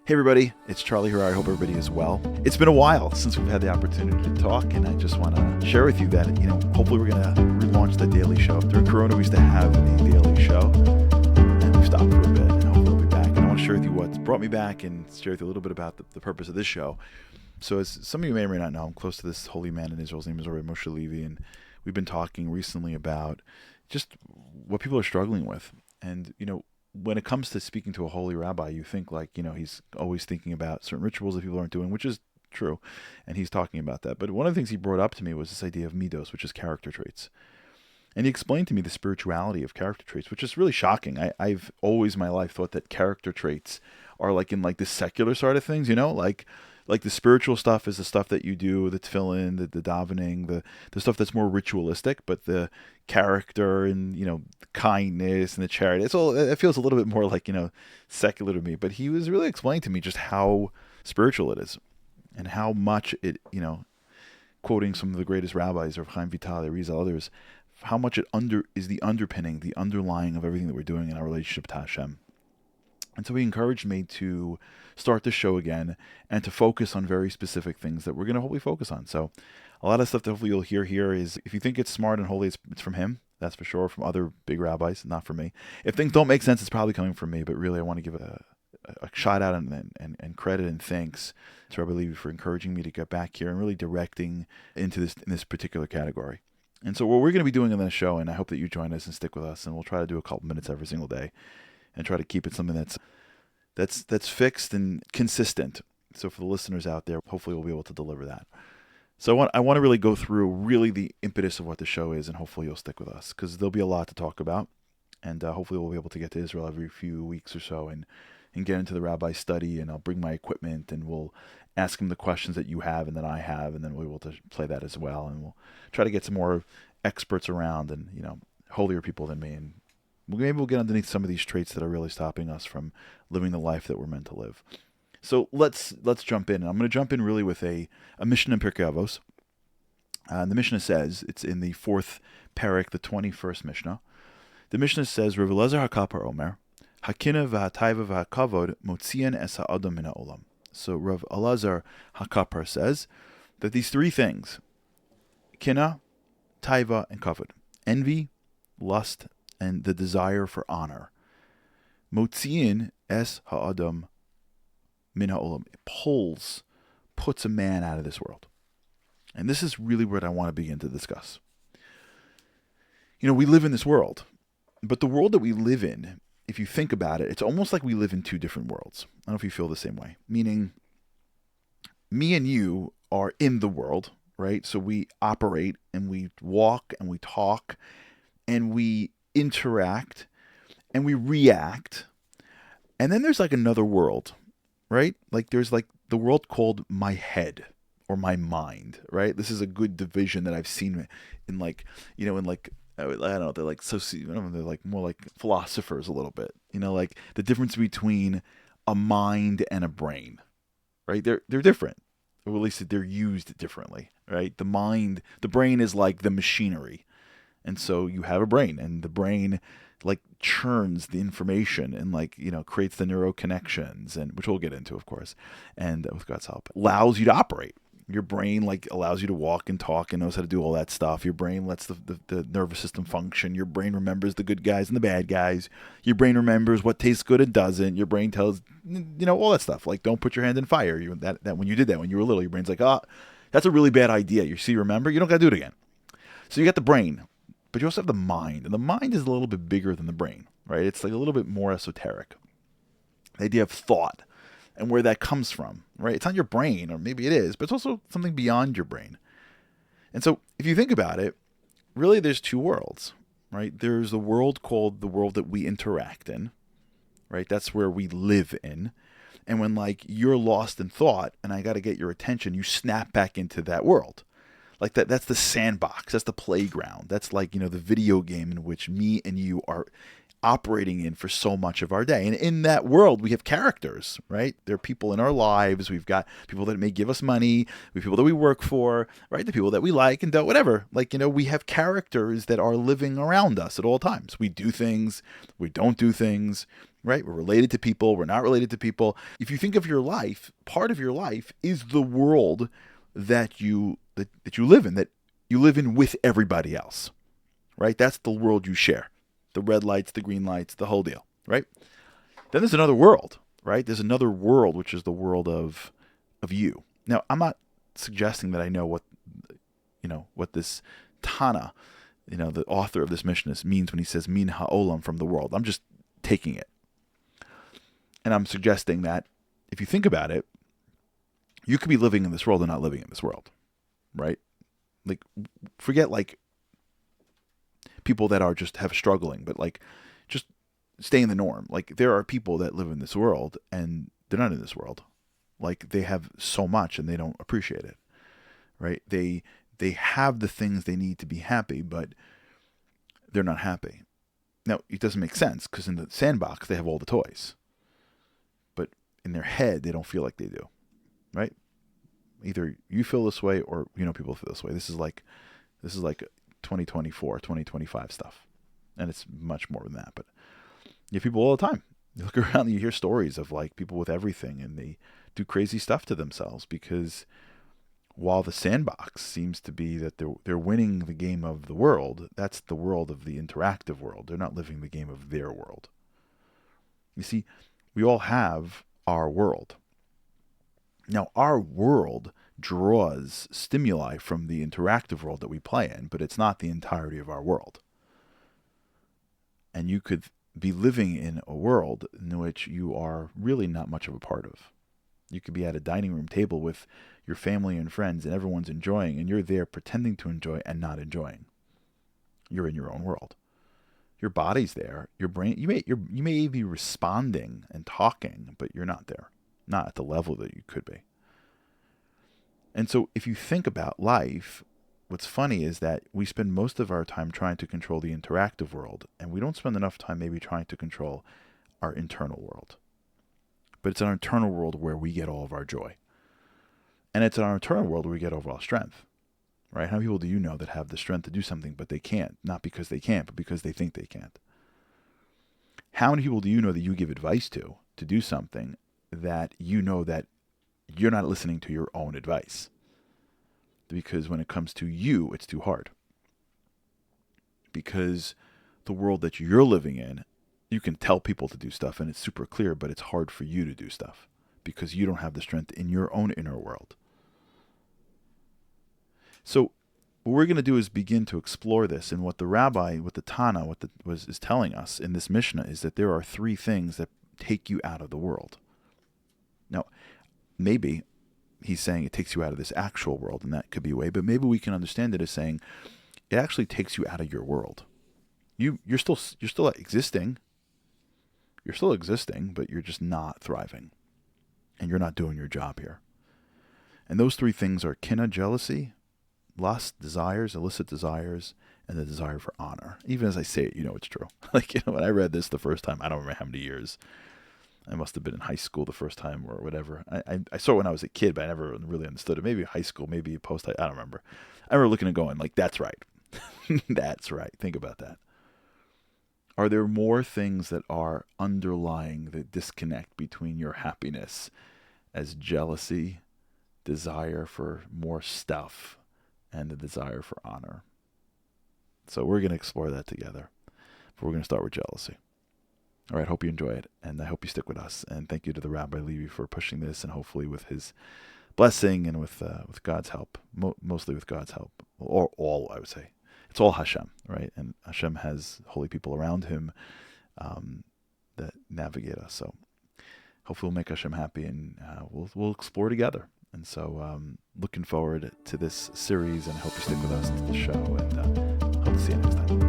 Hey everybody, it's Charlie Harary. I hope everybody is well. It's been a while since we've had the opportunity to talk, and I just want to share with you that, hopefully we're going to relaunch the daily show. During Corona, we used to have a daily show, and we've stopped for a bit, and hopefully we'll be back. And I want to share with you what's brought me back and share with you a little bit about the purpose of this show. So as some of you may or may not know, I'm close to this holy man in Israel. His name is Rav Moshe Levi, and we've been talking recently about just what people are struggling with. And, when it comes to speaking to a holy rabbi, you think he's always thinking about certain rituals that people aren't doing, which is true. And he's talking about that. But one of the things he brought up to me was this idea of midos, which is character traits. And he explained to me the spirituality of character traits, which is really shocking. I've always in my life thought that character traits are in the secular side of things, like the spiritual stuff is the stuff that you do, the tefillin, the davening, the stuff that's more ritualistic, but the character and, the kindness and the charity, it feels a little bit more secular to me. But he was really explaining to me just how spiritual it is and how much it, quoting some of the greatest rabbis, Rav Chaim Vital, Arizal, others, how much it is the underpinning, the underlying of everything that we're doing in our relationship to Hashem. And so he encouraged me to start the show again and to focus on very specific things that we're going to hopefully focus on. So a lot of stuff that hopefully you'll hear here is, if you think it's smart and holy, it's from him. That's for sure, from other big rabbis, not from me. If things don't make sense, it's probably coming from me. But really, I want to give a shout out and credit and thanks to Rabbi Levi for encouraging me to get back here and really directing into this particular category. And so what we're going to be doing in this show, and I hope that you join us and stick with us, and we'll try to do a couple minutes every single day and try to keep it something that's fixed and consistent. So for the listeners out there, hopefully we'll be able to deliver that. So I want to really go through really the impetus of what the show is, and hopefully you'll stick with us, because there'll be a lot to talk about, and hopefully we'll be able to get to Israel every few weeks or so and get into the rabbi study, and I'll bring my equipment, and we'll ask him the questions that you have and that I have, and then we'll be able to play that as well, and we'll try to get some more experts around and, holier people than me, and maybe we'll get underneath some of these traits that are really stopping us from living the life that we're meant to live. So let's jump in. And I'm going to jump in really with a Mishnah in Pirkei Avos. The Mishnah says, it's in the 4th parak, the 21st Mishnah. The Mishnah says, Rav Eleazar HaKaapar Omer, Hakina v'hataiva v'hakavod motzian es ha'adam min ha'olam. So Rav Eleazar HaKaapar says that these three things, kina, taiva, and kavod, envy, lust, and the desire for honor, motziin es ha'adam min ha'olam, it puts a man out of this world. And this is really what I want to begin to discuss. We live in this world, but the world that we live in, if you think about it, it's almost like we live in two different worlds. I don't know if you feel the same way. Meaning, me and you are in the world, right? So we operate and we walk and we talk and we interact and we react, and then there's another world, right? There's the world called my head or my mind, right? This is a good division that I've seen in I don't know, they're they're more like philosophers a little bit, the difference between a mind and a brain, right? They're different, or at least they're used differently, right? The brain is like the machinery. And so you have a brain, and the brain churns the information and creates the neuroconnections, and which we'll get into, of course, and with God's help, allows you to operate. Your brain allows you to walk and talk and knows how to do all that stuff. Your brain lets the nervous system function. Your brain remembers the good guys and the bad guys. Your brain remembers what tastes good and doesn't. Your brain tells, all that stuff. Don't put your hand in fire. That when you did that when you were little, your brain's that's a really bad idea. You remember? You don't got to do it again. So you got the brain. But you also have the mind, and the mind is a little bit bigger than the brain, right? It's a little bit more esoteric. The idea of thought and where that comes from, right? It's not your brain, or maybe it is, but it's also something beyond your brain. And so if you think about it, really there's two worlds, right? There's the world called the world that we interact in, right? That's where we live in. And when you're lost in thought and I got to get your attention, you snap back into that world. That's the sandbox, that's the playground, that's the video game in which me and you are operating in for so much of our day. And in that world, we have characters, right? There are people in our lives. We've got people that may give us money. We have people that we work for, right? The people that we like and don't, whatever. We have characters that are living around us at all times. We do things, we don't do things, right? We're related to people. We're not related to people. If you think of your life, part of your life is the world that you live in, that you live in with everybody else, right? That's the world you share. The red lights, the green lights, the whole deal, right? Then there's another world, right? There's another world, which is the world of you. Now, I'm not suggesting that I know what this Tana, the author of this Mishnah, means when he says min ha'olam, from the world. I'm just taking it. And I'm suggesting that if you think about it, you could be living in this world and not living in this world, right? Like, forget like people that are just have struggling, but like just stay in the norm. Like, there are people that live in this world and they're not in this world. Like, they have so much and they don't appreciate it, right? They have the things they need to be happy, but they're not happy. Now, it doesn't make sense because in the sandbox, they have all the toys. But in their head, they don't feel like they do, right? Either you feel this way or people feel this way. This is like 2024, 2025 stuff. And it's much more than that. But you have people all the time. You look around and you hear stories of like people with everything and they do crazy stuff to themselves because while the sandbox seems to be that they're winning the game of the world, that's the world of the interactive world. They're not living the game of their world. You see, we all have our world. Now, our world draws stimuli from the interactive world that we play in, but it's not the entirety of our world. And you could be living in a world in which you are really not much of a part of. You could be at a dining room table with your family and friends and everyone's enjoying, and you're there pretending to enjoy and not enjoying. You're in your own world. Your body's there. Your brain, you may be responding and talking, but you're not there. Not at the level that you could be. And so if you think about life, what's funny is that we spend most of our time trying to control the interactive world, and we don't spend enough time maybe trying to control our internal world. But it's our internal world where we get all of our joy. And it's in our internal world where we get overall strength. Right? How many people do you know that have the strength to do something, but they can't? Not because they can't, but because they think they can't. How many people do you know that you give advice to do something that you know that you're not listening to your own advice? Because when it comes to you, it's too hard. Because the world that you're living in, you can tell people to do stuff and it's super clear, but it's hard for you to do stuff because you don't have the strength in your own inner world. So what we're going to do is begin to explore this. And what the rabbi, what the Tana, is telling us in this Mishnah is that there are three things that take you out of the world. Now, maybe he's saying it takes you out of this actual world, and that could be a way, but maybe we can understand it as saying it actually takes you out of your world. You're still existing. You're still existing, but you're just not thriving. And you're not doing your job here. And those three things are kinna, jealousy, lust, desires, illicit desires, and the desire for honor. Even as I say it, it's true. When I read this the first time, I don't remember how many years. I must have been in high school the first time or whatever. I saw it when I was a kid, but I never really understood it. Maybe high school, maybe post. I don't remember. I remember looking and going, that's right. That's right. Think about that. Are there more things that are underlying the disconnect between your happiness as jealousy, desire for more stuff, and the desire for honor? So we're going to explore that together. But we're going to start with jealousy. All right, hope you enjoy it, and I hope you stick with us. And thank you to the Rabbi Levi for pushing this, and hopefully with his blessing and with God's help, mostly with God's help, or all, I would say. It's all Hashem, right? And Hashem has holy people around him that navigate us. So hopefully we'll make Hashem happy, and we'll explore together. And so looking forward to this series, and I hope you stick with us to the show, and hope to see you next time.